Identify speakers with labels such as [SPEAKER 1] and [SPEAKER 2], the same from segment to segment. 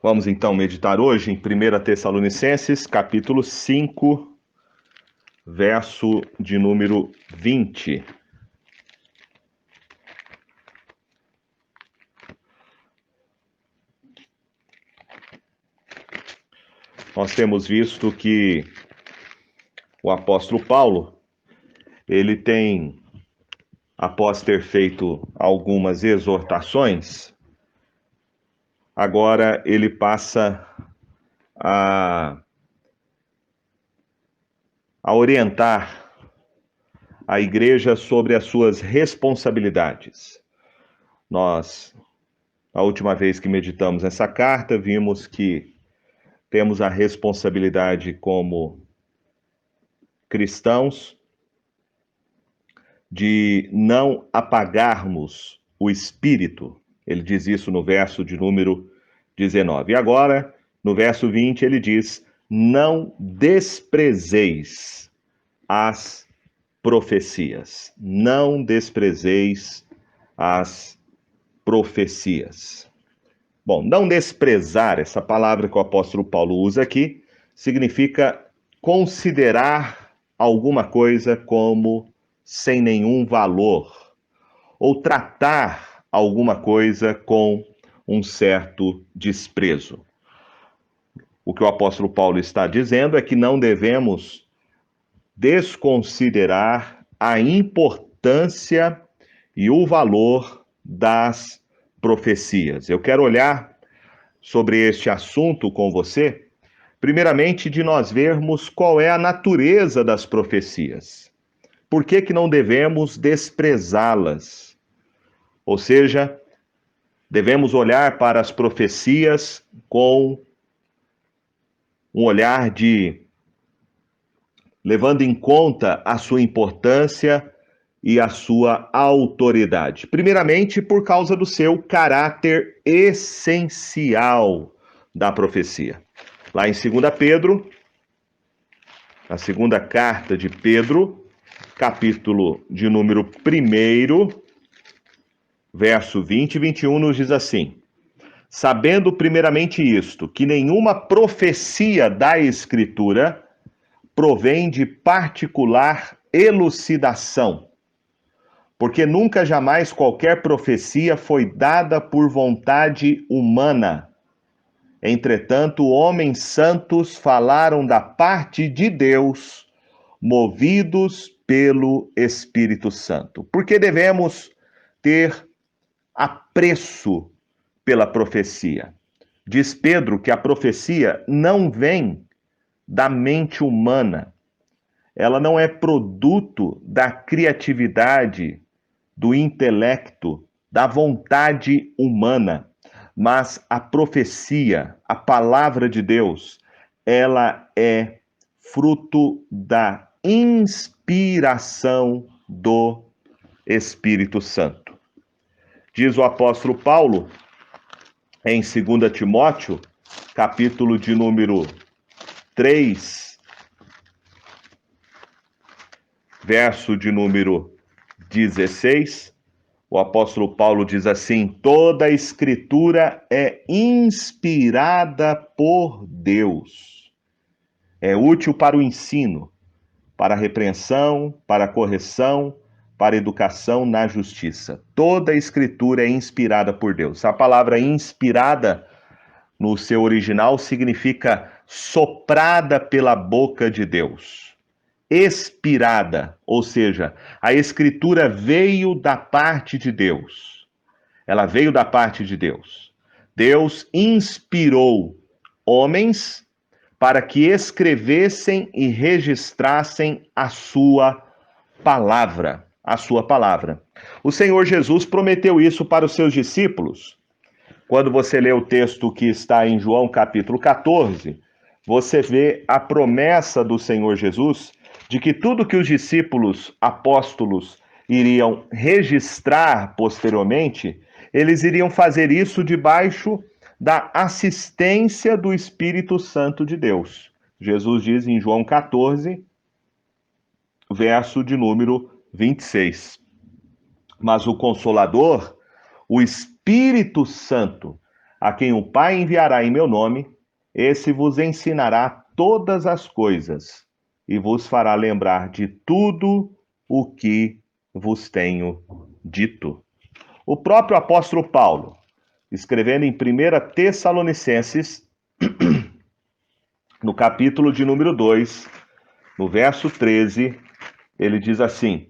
[SPEAKER 1] Vamos então meditar hoje em 1 Tessalonicenses, capítulo 5, verso de número 20. Nós temos visto que o apóstolo Paulo, ele tem, após ter feito algumas exortações, agora ele passa a orientar a igreja sobre as suas responsabilidades. A última vez que meditamos essa carta, vimos que temos a responsabilidade como cristãos de não apagarmos o espírito. Ele diz isso no verso de número 19. E agora, no verso 20, ele diz: não desprezeis as profecias. Não desprezeis as profecias. Bom, não desprezar, essa palavra que o apóstolo Paulo usa aqui, significa considerar alguma coisa como sem nenhum valor, ou tratar alguma coisa com um certo desprezo. O que o apóstolo Paulo está dizendo é que não devemos desconsiderar a importância e o valor das profecias. Eu quero olhar sobre este assunto com você, primeiramente de nós vermos qual é a natureza das profecias. Por que não devemos desprezá-las? Ou seja, devemos olhar para as profecias com um olhar levando em conta a sua importância e a sua autoridade. Primeiramente, por causa do seu caráter essencial da profecia. Lá em 2 Pedro, a segunda carta de Pedro, capítulo de número 1, verso 20 e 21, nos diz assim: sabendo primeiramente isto, que nenhuma profecia da Escritura provém de particular elucidação, porque nunca jamais qualquer profecia foi dada por vontade humana. Entretanto, homens santos falaram da parte de Deus, movidos pelo Espírito Santo. Por que devemos ter apreço pela profecia? Diz Pedro que a profecia não vem da mente humana. Ela não é produto da criatividade, do intelecto, da vontade humana, mas a profecia, a palavra de Deus, ela é fruto da inspiração do Espírito Santo. Diz o apóstolo Paulo, em 2 Timóteo, capítulo de número 3, verso de número 16, o apóstolo Paulo diz assim: toda a escritura é inspirada por Deus. É útil para o ensino, para a repreensão, para a correção, para a educação na justiça. Toda a escritura é inspirada por Deus. A palavra inspirada, no seu original, significa soprada pela boca de Deus. Expirada, ou seja, a escritura veio da parte de Deus. Ela veio da parte de Deus. Deus inspirou homens para que escrevessem e registrassem a sua palavra. A sua palavra. O Senhor Jesus prometeu isso para os seus discípulos. Quando você lê o texto que está em João capítulo 14, você vê a promessa do Senhor Jesus de que tudo que os discípulos apóstolos iriam registrar posteriormente, eles iriam fazer isso debaixo da assistência do Espírito Santo de Deus. Jesus diz em João 14, verso de número 26. Mas o Consolador, o Espírito Santo, a quem o Pai enviará em meu nome, esse vos ensinará todas as coisas e vos fará lembrar de tudo o que vos tenho dito. O próprio apóstolo Paulo, escrevendo em 1 Tessalonicenses, no capítulo de número 2, no verso 13, ele diz assim: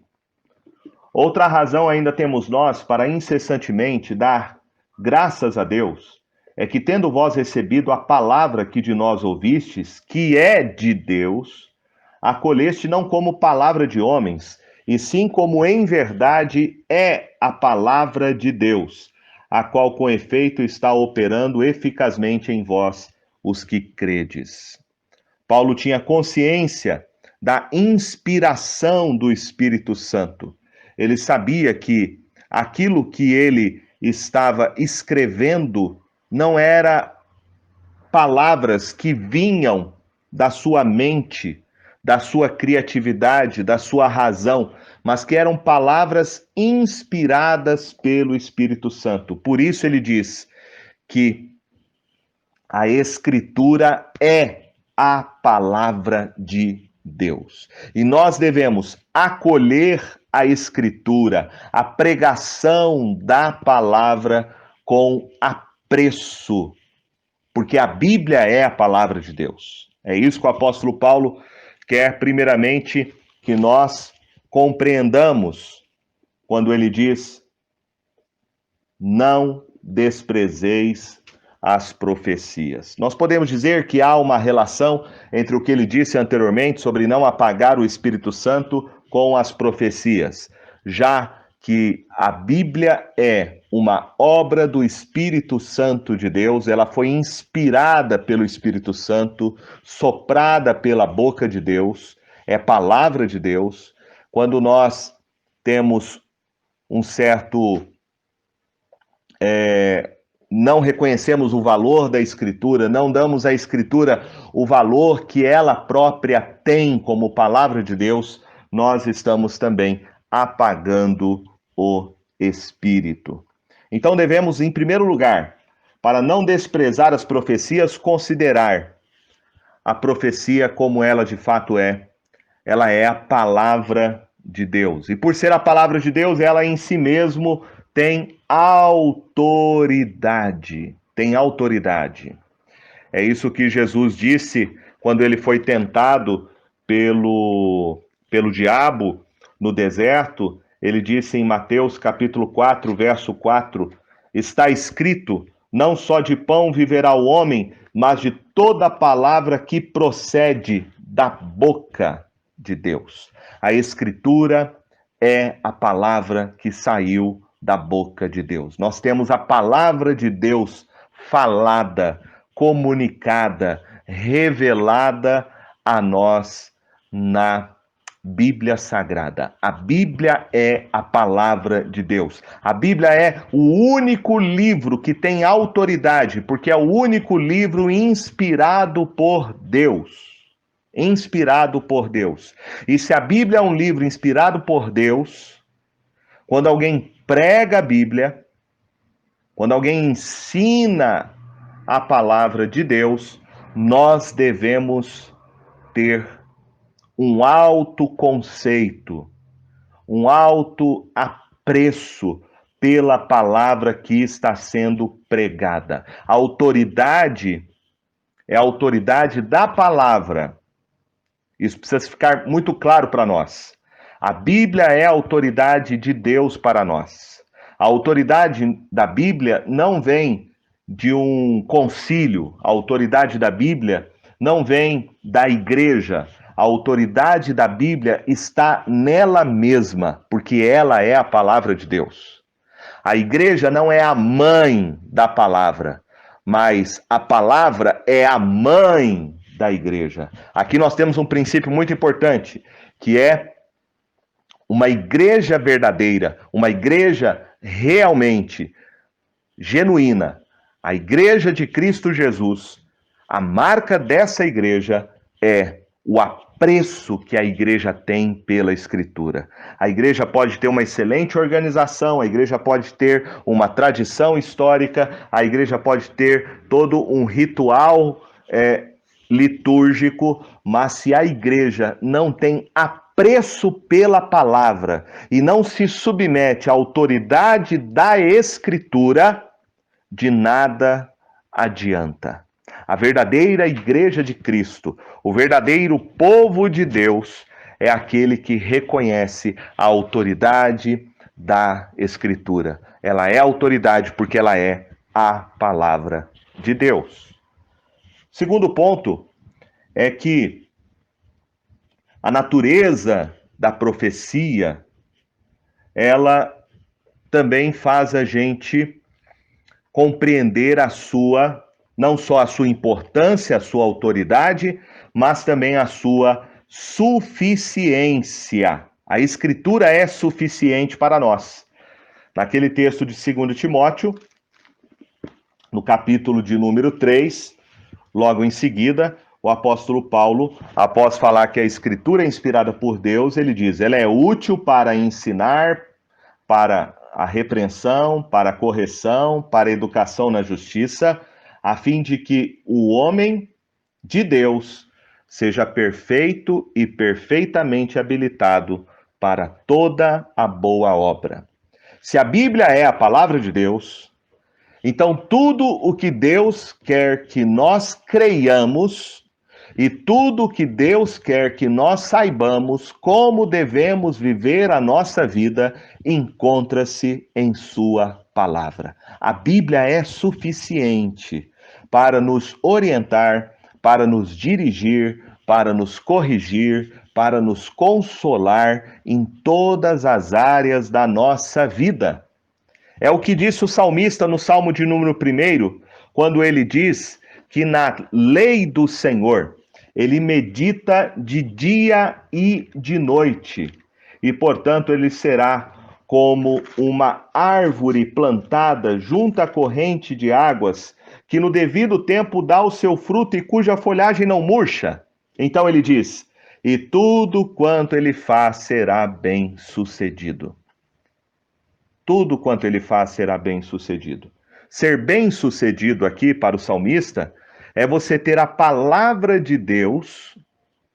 [SPEAKER 1] outra razão ainda temos nós para incessantemente dar graças a Deus, é que tendo vós recebido a palavra que de nós ouvistes, que é de Deus, acolheste não como palavra de homens, e sim como em verdade é a palavra de Deus, a qual com efeito está operando eficazmente em vós, os que credes. Paulo tinha consciência da inspiração do Espírito Santo. Ele sabia que aquilo que ele estava escrevendo não era palavras que vinham da sua mente, da sua criatividade, da sua razão, mas que eram palavras inspiradas pelo Espírito Santo. Por isso ele diz que a Escritura é a palavra de Deus. E nós devemos acolher a Escritura, a pregação da palavra com apreço, porque a Bíblia é a palavra de Deus. É isso que o apóstolo Paulo quer, primeiramente, que nós compreendamos quando ele diz: não desprezeis as profecias. Nós podemos dizer que há uma relação entre o que ele disse anteriormente sobre não apagar o Espírito Santo com as profecias, já que a Bíblia é uma obra do Espírito Santo de Deus, ela foi inspirada pelo Espírito Santo, soprada pela boca de Deus, é palavra de Deus. Quando nós temos um certo não reconhecemos o valor da Escritura, não damos à Escritura o valor que ela própria tem como palavra de Deus, nós estamos também apagando o Espírito. Então devemos, em primeiro lugar, para não desprezar as profecias, considerar a profecia como ela de fato é. Ela é a palavra de Deus. E por ser a palavra de Deus, ela em si mesmo tem autoridade. Tem autoridade. É isso que Jesus disse quando ele foi tentado pelo diabo no deserto. Ele disse em Mateus capítulo 4, verso 4, está escrito, não só de pão viverá o homem, mas de toda palavra que procede da boca de Deus. A Escritura é a palavra que saiu da boca de Deus. Nós temos a palavra de Deus falada, comunicada, revelada a nós na Bíblia Sagrada. A Bíblia é a palavra de Deus. A Bíblia é o único livro que tem autoridade, porque é o único livro inspirado por Deus. Inspirado por Deus. E se a Bíblia é um livro inspirado por Deus, quando alguém prega a Bíblia, quando alguém ensina a palavra de Deus, nós devemos ter um alto conceito, um alto apreço pela palavra que está sendo pregada. A autoridade é a autoridade da palavra. Isso precisa ficar muito claro para nós. A Bíblia é a autoridade de Deus para nós. A autoridade da Bíblia não vem de um concílio. A autoridade da Bíblia não vem da igreja. A autoridade da Bíblia está nela mesma, porque ela é a palavra de Deus. A igreja não é a mãe da palavra, mas a palavra é a mãe da igreja. Aqui nós temos um princípio muito importante, que é uma igreja verdadeira, uma igreja realmente genuína. A igreja de Cristo Jesus, a marca dessa igreja é o apreço que a igreja tem pela Escritura. A igreja pode ter uma excelente organização, a igreja pode ter uma tradição histórica, a igreja pode ter todo um ritual litúrgico, mas se a igreja não tem apreço pela palavra e não se submete à autoridade da Escritura, de nada adianta. A verdadeira igreja de Cristo, o verdadeiro povo de Deus, é aquele que reconhece a autoridade da Escritura. Ela é autoridade porque ela é a palavra de Deus. Segundo ponto é que a natureza da profecia, ela também faz a gente compreender não só a sua importância, a sua autoridade, mas também a sua suficiência. A Escritura é suficiente para nós. Naquele texto de 2 Timóteo, no capítulo de número 3, logo em seguida, o apóstolo Paulo, após falar que a Escritura é inspirada por Deus, ele diz: ela é útil para ensinar, para a repreensão, para a correção, para a educação na justiça, a fim de que o homem de Deus seja perfeito e perfeitamente habilitado para toda a boa obra. Se a Bíblia é a palavra de Deus, então tudo o que Deus quer que nós creiamos e tudo o que Deus quer que nós saibamos como devemos viver a nossa vida encontra-se em sua palavra. A Bíblia é suficiente para nos orientar, para nos dirigir, para nos corrigir, para nos consolar em todas as áreas da nossa vida. É o que disse o salmista no Salmo de número 1, quando ele diz que na lei do Senhor ele medita de dia e de noite, e portanto ele será como uma árvore plantada junto à corrente de águas, que no devido tempo dá o seu fruto e cuja folhagem não murcha. Então ele diz: e tudo quanto ele faz será bem sucedido. Tudo quanto ele faz será bem sucedido. Ser bem sucedido aqui para o salmista é você ter a palavra de Deus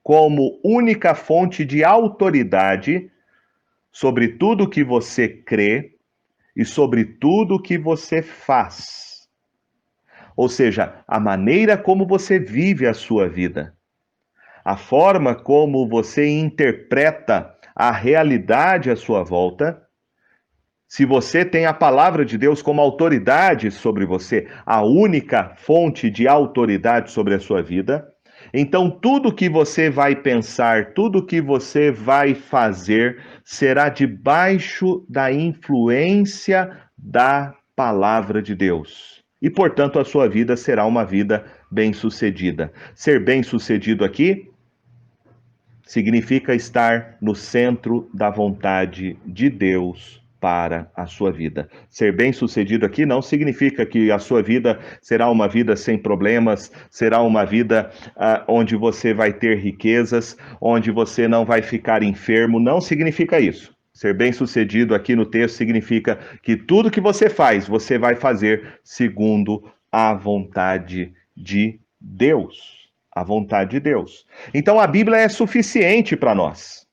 [SPEAKER 1] como única fonte de autoridade sobre tudo que você crê e sobre tudo que você faz. Ou seja, a maneira como você vive a sua vida, a forma como você interpreta a realidade à sua volta. Se você tem a palavra de Deus como autoridade sobre você, a única fonte de autoridade sobre a sua vida, então tudo que você vai pensar, tudo que você vai fazer, será debaixo da influência da palavra de Deus. E, portanto, a sua vida será uma vida bem-sucedida. Ser bem-sucedido aqui significa estar no centro da vontade de Deus para a sua vida. Ser bem-sucedido aqui não significa que a sua vida será uma vida sem problemas, será uma vida onde você vai ter riquezas, onde você não vai ficar enfermo. Não significa isso. Ser bem-sucedido aqui no texto significa que tudo que você vai fazer segundo a vontade de Deus. A vontade de Deus. Então a Bíblia é suficiente para nós.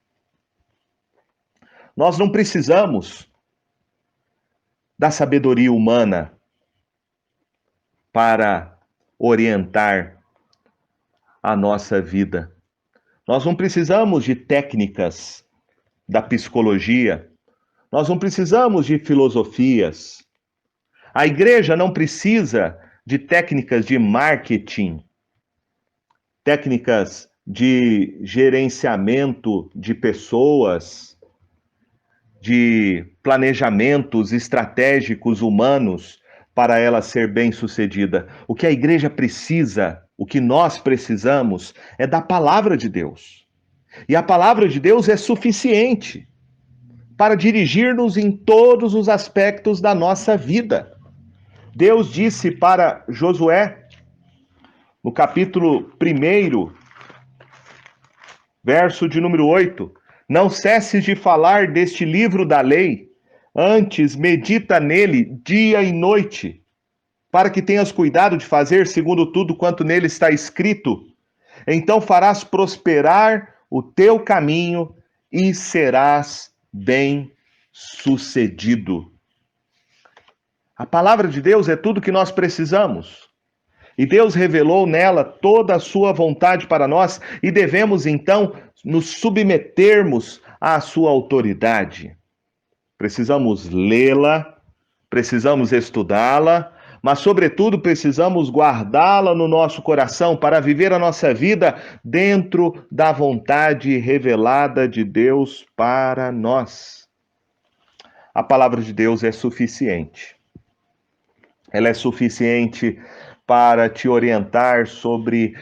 [SPEAKER 1] Nós não precisamos da sabedoria humana para orientar a nossa vida. Nós não precisamos de técnicas da psicologia. Nós não precisamos de filosofias. A igreja não precisa de técnicas de marketing, técnicas de gerenciamento de pessoas, de planejamentos estratégicos humanos para ela ser bem-sucedida. O que a igreja precisa, o que nós precisamos, é da palavra de Deus. E a palavra de Deus é suficiente para dirigir-nos em todos os aspectos da nossa vida. Deus disse para Josué, no capítulo 1, Verso de número 8. Não cesses de falar deste livro da lei, antes medita nele dia e noite, para que tenhas cuidado de fazer segundo tudo quanto nele está escrito. Então farás prosperar o teu caminho e serás bem-sucedido. A palavra de Deus é tudo que nós precisamos. E Deus revelou nela toda a sua vontade para nós e devemos então nos submetermos à sua autoridade. Precisamos lê-la, precisamos estudá-la, mas, sobretudo, precisamos guardá-la no nosso coração para viver a nossa vida dentro da vontade revelada de Deus para nós. A palavra de Deus é suficiente. Ela é suficiente para te orientar sobre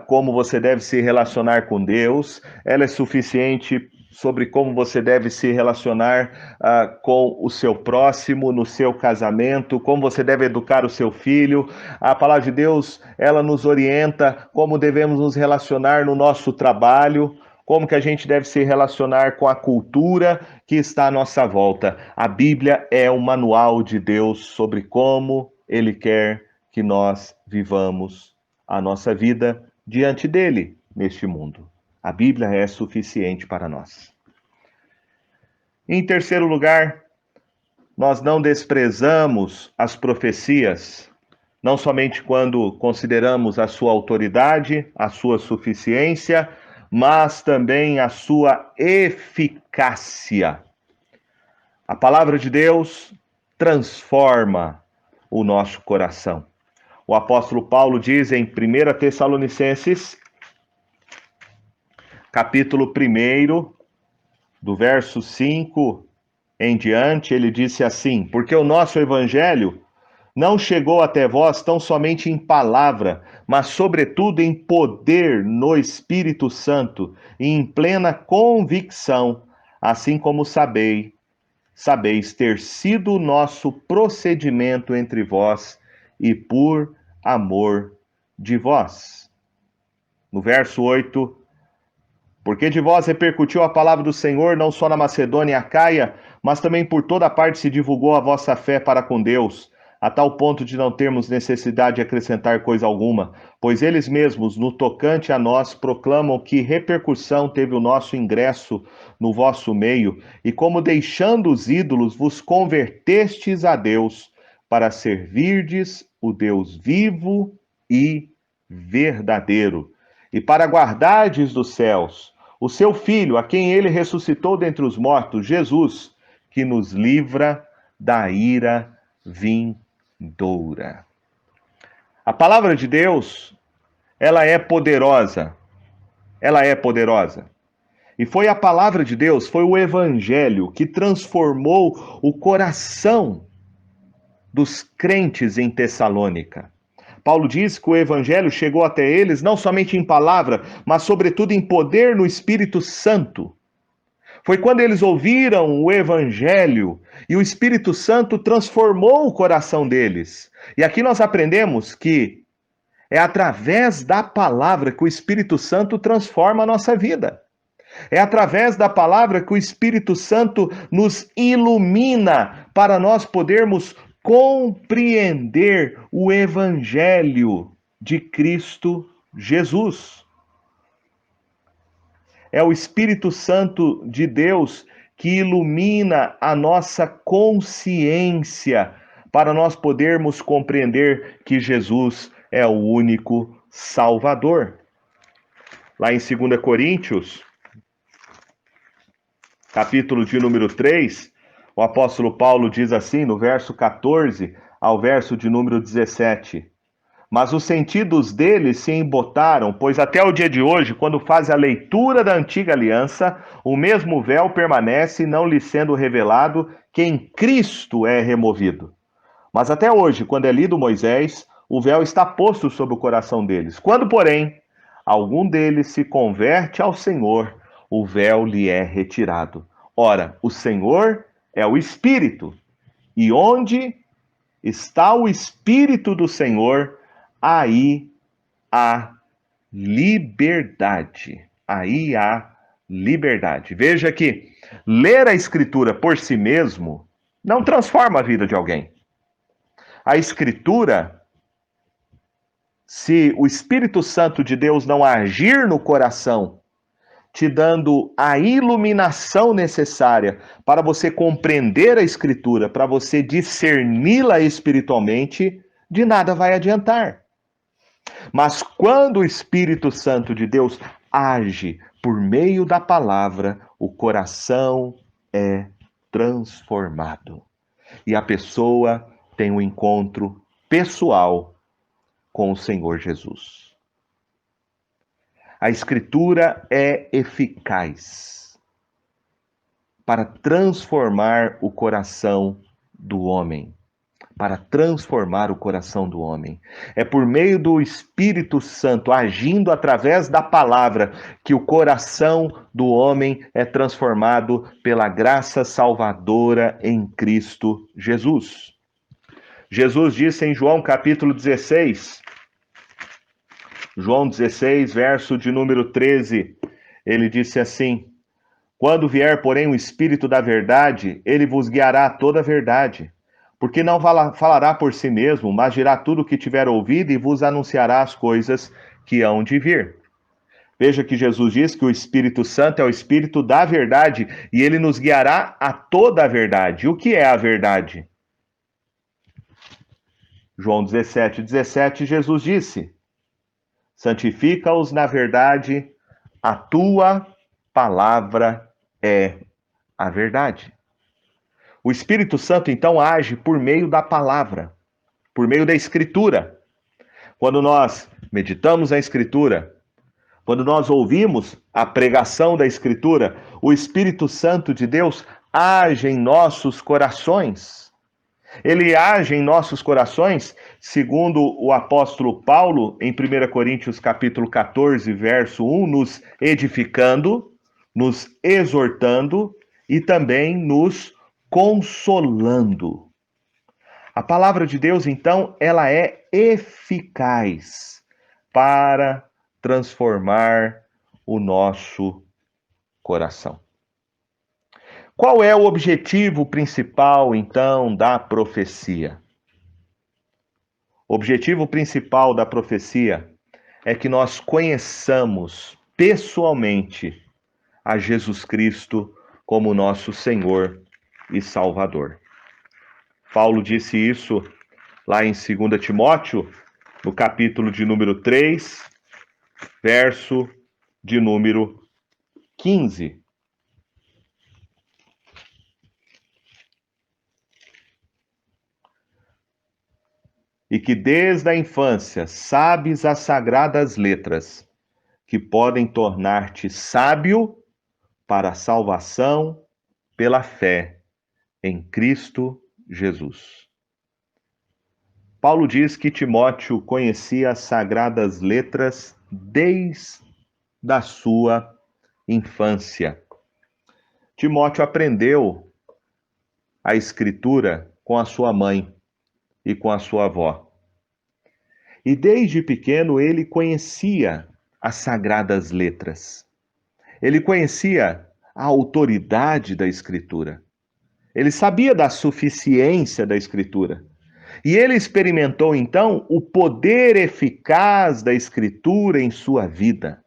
[SPEAKER 1] como você deve se relacionar com Deus. Ela é suficiente sobre como você deve se relacionar com o seu próximo, no seu casamento, como você deve educar o seu filho. A palavra de Deus, ela nos orienta como devemos nos relacionar no nosso trabalho, como que a gente deve se relacionar com a cultura que está à nossa volta. A Bíblia é um manual de Deus sobre como Ele quer que nós vivamos a nossa vida diante dele neste mundo. A Bíblia é suficiente para nós. Em terceiro lugar, nós não desprezamos as profecias, não somente quando consideramos a sua autoridade, a sua suficiência, mas também a sua eficácia. A palavra de Deus transforma o nosso coração. O apóstolo Paulo diz em 1 Tessalonicenses, capítulo 1, do verso 5 em diante, ele disse assim: porque o nosso evangelho não chegou até vós tão somente em palavra, mas sobretudo em poder no Espírito Santo e em plena convicção, assim como sabeis ter sido o nosso procedimento entre vós e por amor de vós. No verso 8, porque de vós repercutiu a palavra do Senhor, não só na Macedônia e Acaia, mas também por toda parte se divulgou a vossa fé para com Deus, a tal ponto de não termos necessidade de acrescentar coisa alguma, pois eles mesmos, no tocante a nós, proclamam que repercussão teve o nosso ingresso no vosso meio, e como deixando os ídolos, vos convertestes a Deus, para servirdes o Deus vivo e verdadeiro, e para guardardes dos céus o seu Filho, a quem ele ressuscitou dentre os mortos, Jesus, que nos livra da ira vindoura. A palavra de Deus, ela é poderosa. Ela é poderosa. E foi a palavra de Deus, foi o evangelho que transformou o coração dos crentes em Tessalônica. Paulo diz que o evangelho chegou até eles não somente em palavra, mas sobretudo em poder no Espírito Santo. Foi quando eles ouviram o evangelho e o Espírito Santo transformou o coração deles. E aqui nós aprendemos que é através da palavra que o Espírito Santo transforma a nossa vida. É através da palavra que o Espírito Santo nos ilumina para nós podermos compreender o evangelho de Cristo Jesus. É o Espírito Santo de Deus que ilumina a nossa consciência para nós podermos compreender que Jesus é o único Salvador. Lá em 2 Coríntios, capítulo de número 3, o apóstolo Paulo diz assim, no verso 14 ao verso de número 17: mas os sentidos deles se embotaram, pois até o dia de hoje, quando faz a leitura da antiga aliança, o mesmo véu permanece, não lhe sendo revelado que em Cristo é removido. Mas até hoje, quando é lido Moisés, o véu está posto sobre o coração deles. Quando, porém, algum deles se converte ao Senhor, o véu lhe é retirado. Ora, o Senhor é o Espírito, e onde está o Espírito do Senhor, aí há liberdade. Aí há liberdade. Veja que ler a Escritura por si mesmo não transforma a vida de alguém. A Escritura, se o Espírito Santo de Deus não agir no coração, te dando a iluminação necessária para você compreender a Escritura, para você discerni-la espiritualmente, de nada vai adiantar. Mas quando o Espírito Santo de Deus age por meio da palavra, o coração é transformado. E a pessoa tem um encontro pessoal com o Senhor Jesus. A Escritura é eficaz para transformar o coração do homem. Para transformar o coração do homem. É por meio do Espírito Santo agindo através da palavra que o coração do homem é transformado pela graça salvadora em Cristo Jesus. Jesus disse em João capítulo 16, João 16, verso de número 13, ele disse assim: quando vier, porém, o Espírito da verdade, ele vos guiará a toda a verdade. Porque não falará por si mesmo, mas dirá tudo o que tiver ouvido e vos anunciará as coisas que hão de vir. Veja que Jesus diz que o Espírito Santo é o Espírito da verdade e ele nos guiará a toda a verdade. O que é a verdade? João 17, Jesus disse: santifica-os na verdade, a tua palavra é a verdade. O Espírito Santo, então, age por meio da palavra, por meio da Escritura. Quando nós meditamos na Escritura, quando nós ouvimos a pregação da Escritura, o Espírito Santo de Deus age em nossos corações. Ele age em nossos corações, segundo o apóstolo Paulo, em 1 Coríntios capítulo 14, verso 1, nos edificando, nos exortando e também nos consolando. A palavra de Deus, então, ela é eficaz para transformar o nosso coração. Qual é o objetivo principal, então, da profecia? O objetivo principal da profecia é que nós conheçamos pessoalmente a Jesus Cristo como nosso Senhor e Salvador. Paulo disse isso lá em 2 Timóteo, no capítulo de número 3, verso de número 15. E que desde a infância sabes as sagradas letras, que podem tornar-te sábio para a salvação pela fé em Cristo Jesus. Paulo diz que Timóteo conhecia as sagradas letras desde a sua infância. Timóteo aprendeu a escritura com a sua mãe e com a sua avó. E desde pequeno ele conhecia as sagradas letras. Ele conhecia a autoridade da Escritura. Ele sabia da suficiência da Escritura. E ele experimentou, então, o poder eficaz da Escritura em sua vida.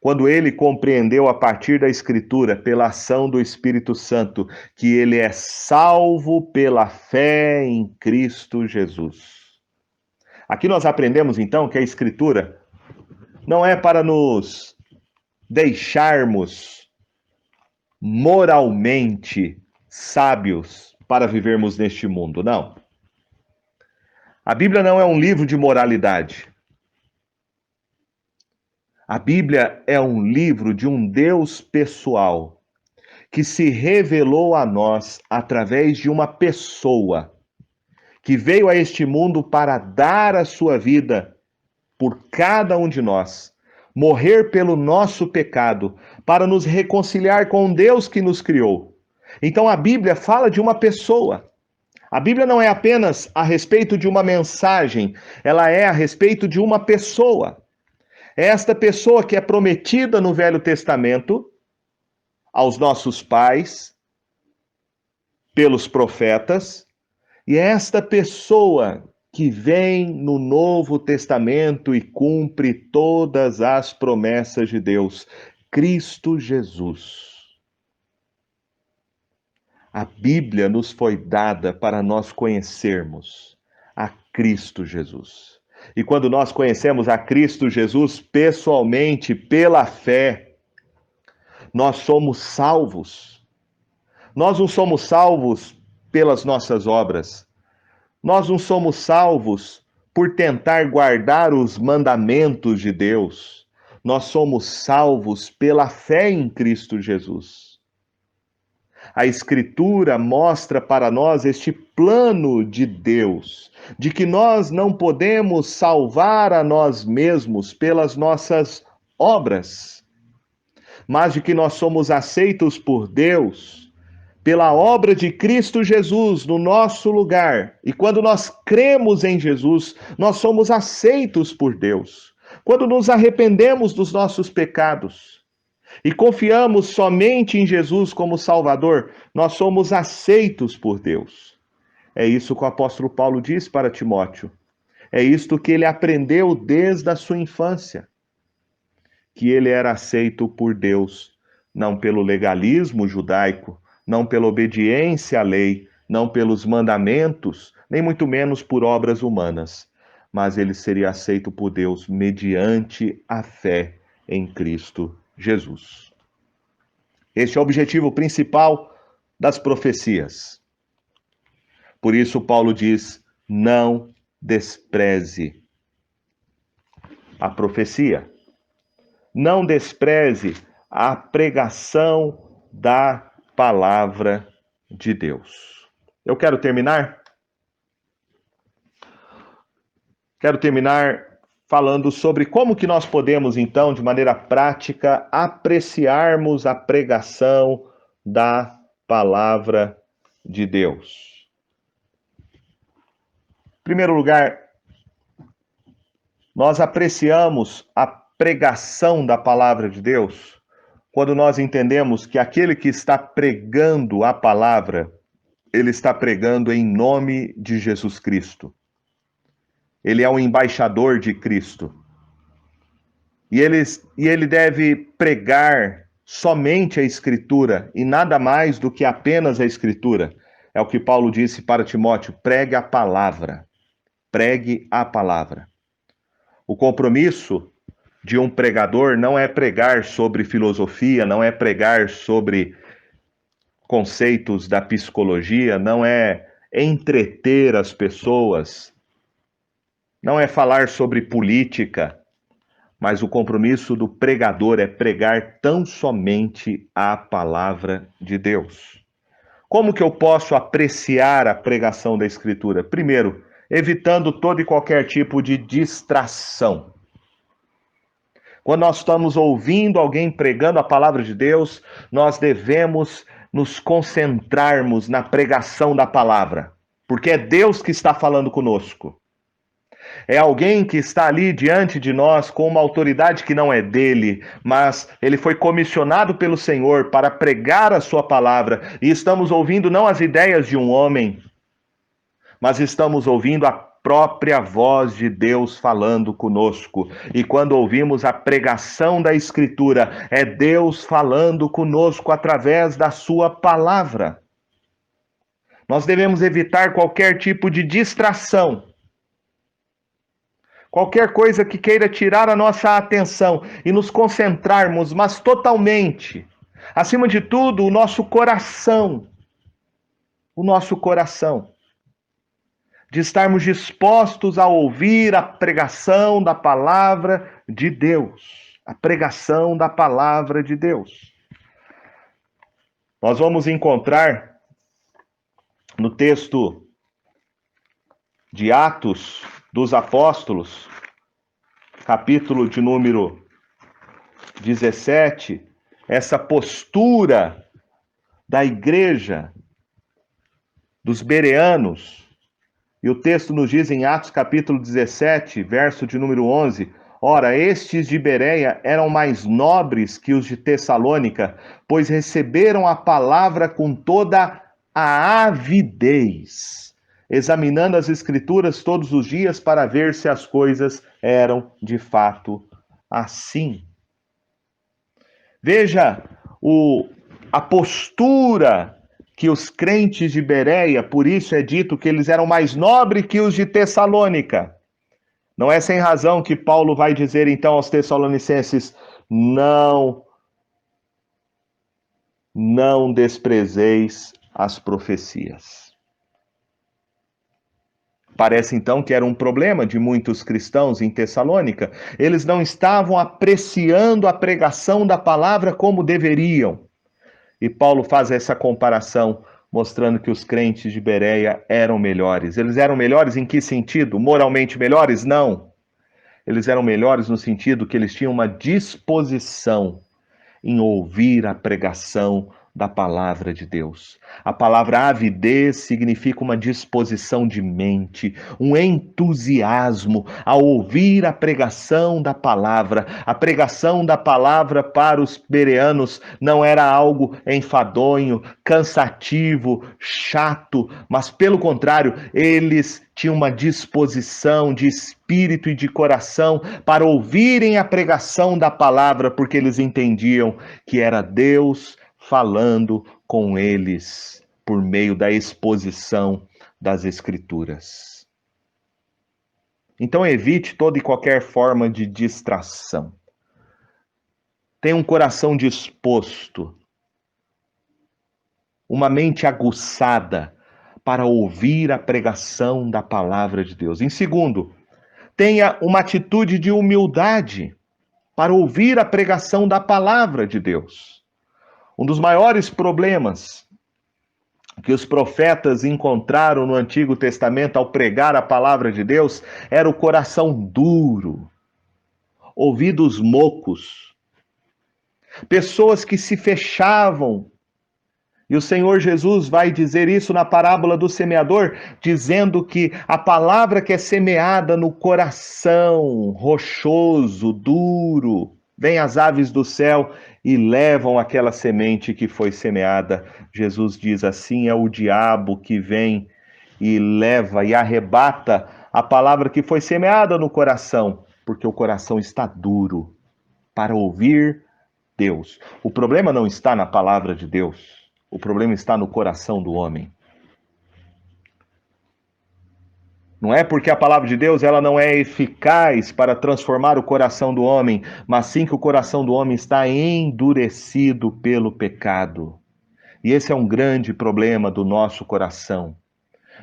[SPEAKER 1] Quando ele compreendeu a partir da Escritura, pela ação do Espírito Santo, que ele é salvo pela fé em Cristo Jesus. Aqui nós aprendemos, então, que a Escritura não é para nos deixarmos moralmente sábios para vivermos neste mundo, não. A Bíblia não é um livro de moralidade. A Bíblia é um livro de um Deus pessoal que se revelou a nós através de uma pessoa que veio a este mundo para dar a sua vida por cada um de nós, morrer pelo nosso pecado, para nos reconciliar com Deus que nos criou. Então a Bíblia fala de uma pessoa. A Bíblia não é apenas a respeito de uma mensagem, ela é a respeito de uma pessoa. É esta pessoa que é prometida no Velho Testamento aos nossos pais, pelos profetas, e é esta pessoa que vem no Novo Testamento e cumpre todas as promessas de Deus, Cristo Jesus. A Bíblia nos foi dada para nós conhecermos a Cristo Jesus. E quando nós conhecemos a Cristo Jesus pessoalmente, pela fé, nós somos salvos. Nós não somos salvos pelas nossas obras. Nós não somos salvos por tentar guardar os mandamentos de Deus. Nós somos salvos pela fé em Cristo Jesus. A Escritura mostra para nós este plano de Deus, de que nós não podemos salvar a nós mesmos pelas nossas obras, mas de que nós somos aceitos por Deus pela obra de Cristo Jesus no nosso lugar. E quando nós cremos em Jesus, nós somos aceitos por Deus. Quando nos arrependemos dos nossos pecados e confiamos somente em Jesus como Salvador, nós somos aceitos por Deus. É isso que o apóstolo Paulo diz para Timóteo. É isto que ele aprendeu desde a sua infância. Que ele era aceito por Deus, não pelo legalismo judaico, não pela obediência à lei, não pelos mandamentos, nem muito menos por obras humanas, mas ele seria aceito por Deus mediante a fé em Cristo Jesus. Este é o objetivo principal das profecias. Por isso, Paulo diz: não despreze a profecia. Não despreze a pregação da palavra de Deus. Eu quero terminar falando sobre como que nós podemos, então, de maneira prática, apreciarmos a pregação da palavra de Deus. Em primeiro lugar, nós apreciamos a pregação da palavra de Deus quando nós entendemos que aquele que está pregando a palavra, ele está pregando em nome de Jesus Cristo. Ele é um embaixador de Cristo. E ele deve pregar somente a Escritura e nada mais do que apenas a Escritura. É o que Paulo disse para Timóteo: pregue a palavra. Pregue a palavra. O compromisso de um pregador não é pregar sobre filosofia, não é pregar sobre conceitos da psicologia, não é entreter as pessoas, não é falar sobre política, mas o compromisso do pregador é pregar tão somente a palavra de Deus. Como que eu posso apreciar a pregação da Escritura? Primeiro, evitando todo e qualquer tipo de distração. Quando nós estamos ouvindo alguém pregando a palavra de Deus, nós devemos nos concentrarmos na pregação da palavra, porque é Deus que está falando conosco. É alguém que está ali diante de nós com uma autoridade que não é dele, mas ele foi comissionado pelo Senhor para pregar a sua palavra, e estamos ouvindo não as ideias de um homem, mas estamos ouvindo a própria voz de Deus falando conosco. E quando ouvimos a pregação da Escritura, é Deus falando conosco através da sua palavra. Nós devemos evitar qualquer tipo de distração, qualquer coisa que queira tirar a nossa atenção e nos concentrarmos, mas totalmente, acima de tudo, o nosso coração, de estarmos dispostos a ouvir a pregação da palavra de Deus. A pregação da palavra de Deus. Nós vamos encontrar no texto de Atos dos Apóstolos, capítulo de número 17, essa postura da igreja dos bereanos. E o texto nos diz em Atos capítulo 17, verso de número 11, Ora, estes de Bereia eram mais nobres que os de Tessalônica, pois receberam a palavra com toda a avidez, examinando as Escrituras todos os dias para ver se as coisas eram de fato assim. Veja a postura que os crentes de Bereia, por isso é dito que eles eram mais nobres que os de Tessalônica. Não é sem razão que Paulo vai dizer então aos Tessalonicenses: não desprezeis as profecias. Parece então que era um problema de muitos cristãos em Tessalônica. Eles não estavam apreciando a pregação da palavra como deveriam. E Paulo faz essa comparação, mostrando que os crentes de Bereia eram melhores. Eles eram melhores em que sentido? Moralmente melhores? Não. Eles eram melhores no sentido que eles tinham uma disposição em ouvir a pregação da palavra de Deus. A palavra avidez significa uma disposição de mente, um entusiasmo ao ouvir a pregação da palavra. A pregação da palavra para os bereanos não era algo enfadonho, cansativo, chato, mas pelo contrário, eles tinham uma disposição de espírito e de coração para ouvirem a pregação da palavra, porque eles entendiam que era Deus falando com eles por meio da exposição das Escrituras. Então evite toda e qualquer forma de distração. Tenha um coração disposto, uma mente aguçada para ouvir a pregação da palavra de Deus. Em segundo, tenha uma atitude de humildade para ouvir a pregação da palavra de Deus. Um dos maiores problemas que os profetas encontraram no Antigo Testamento ao pregar a palavra de Deus era o coração duro, ouvidos mocos, pessoas que se fechavam. E o Senhor Jesus vai dizer isso na parábola do semeador, dizendo que a palavra que é semeada no coração rochoso, duro, vem as aves do céu e levam aquela semente que foi semeada. Jesus diz assim: é o diabo que vem e leva e arrebata a palavra que foi semeada no coração, porque o coração está duro para ouvir Deus. O problema não está na palavra de Deus. O problema está no coração do homem. Não é porque a palavra de Deus ela não é eficaz para transformar o coração do homem, mas sim que o coração do homem está endurecido pelo pecado. E esse é um grande problema do nosso coração,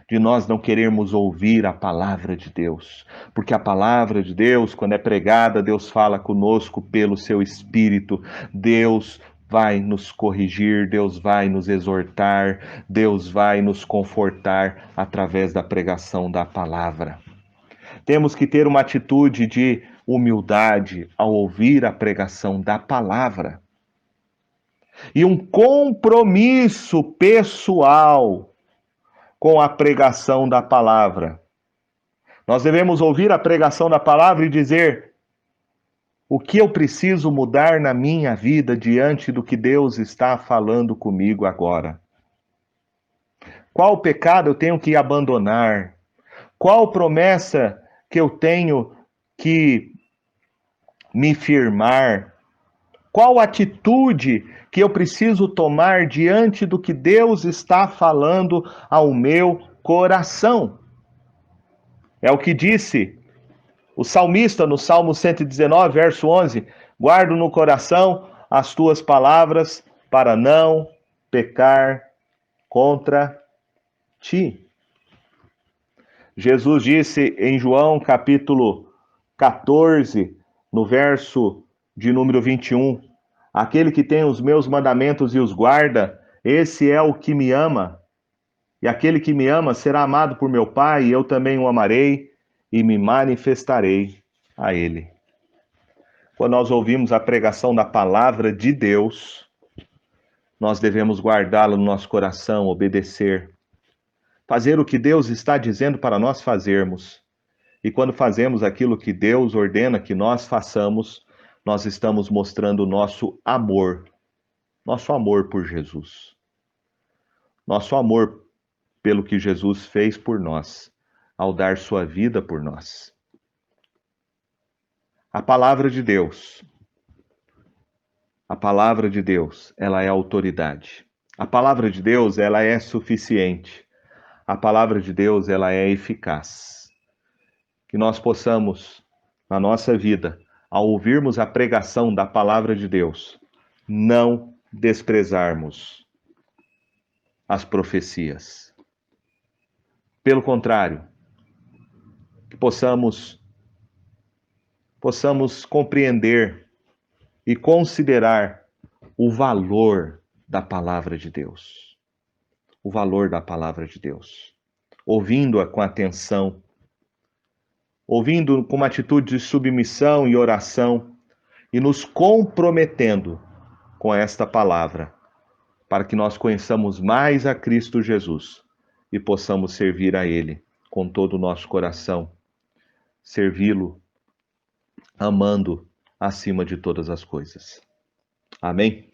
[SPEAKER 1] de nós não querermos ouvir a palavra de Deus. Porque a palavra de Deus, quando é pregada, Deus fala conosco pelo seu Espírito. Deus vai nos corrigir, Deus vai nos exortar, Deus vai nos confortar através da pregação da palavra. Temos que ter uma atitude de humildade ao ouvir a pregação da palavra. E um compromisso pessoal com a pregação da palavra. Nós devemos ouvir a pregação da palavra e dizer: o que eu preciso mudar na minha vida diante do que Deus está falando comigo agora? Qual pecado eu tenho que abandonar? Qual promessa que eu tenho que me firmar? Qual atitude que eu preciso tomar diante do que Deus está falando ao meu coração? É o que disse o salmista no Salmo 119, verso 11: guardo no coração as tuas palavras para não pecar contra ti. Jesus disse em João capítulo 14, no verso de número 21, aquele que tem os meus mandamentos e os guarda, esse é o que me ama. E aquele que me ama será amado por meu Pai, e eu também o amarei e me manifestarei a ele. Quando nós ouvimos a pregação da palavra de Deus, nós devemos guardá-la no nosso coração, obedecer, fazer o que Deus está dizendo para nós fazermos. E quando fazemos aquilo que Deus ordena que nós façamos, nós estamos mostrando o nosso amor por Jesus, nosso amor pelo que Jesus fez por nós, ao dar sua vida por nós. A palavra de Deus, ela é autoridade. A palavra de Deus, ela é suficiente. A palavra de Deus, ela é eficaz. Que nós possamos, na nossa vida, ao ouvirmos a pregação da palavra de Deus, não desprezarmos as profecias. Pelo contrário, que possamos compreender e considerar o valor da palavra de Deus. O valor da palavra de Deus. Ouvindo-a com atenção, ouvindo com uma atitude de submissão e oração, e nos comprometendo com esta palavra, para que nós conheçamos mais a Cristo Jesus e possamos servir a Ele com todo o nosso coração, servi-lo amando acima de todas as coisas. Amém?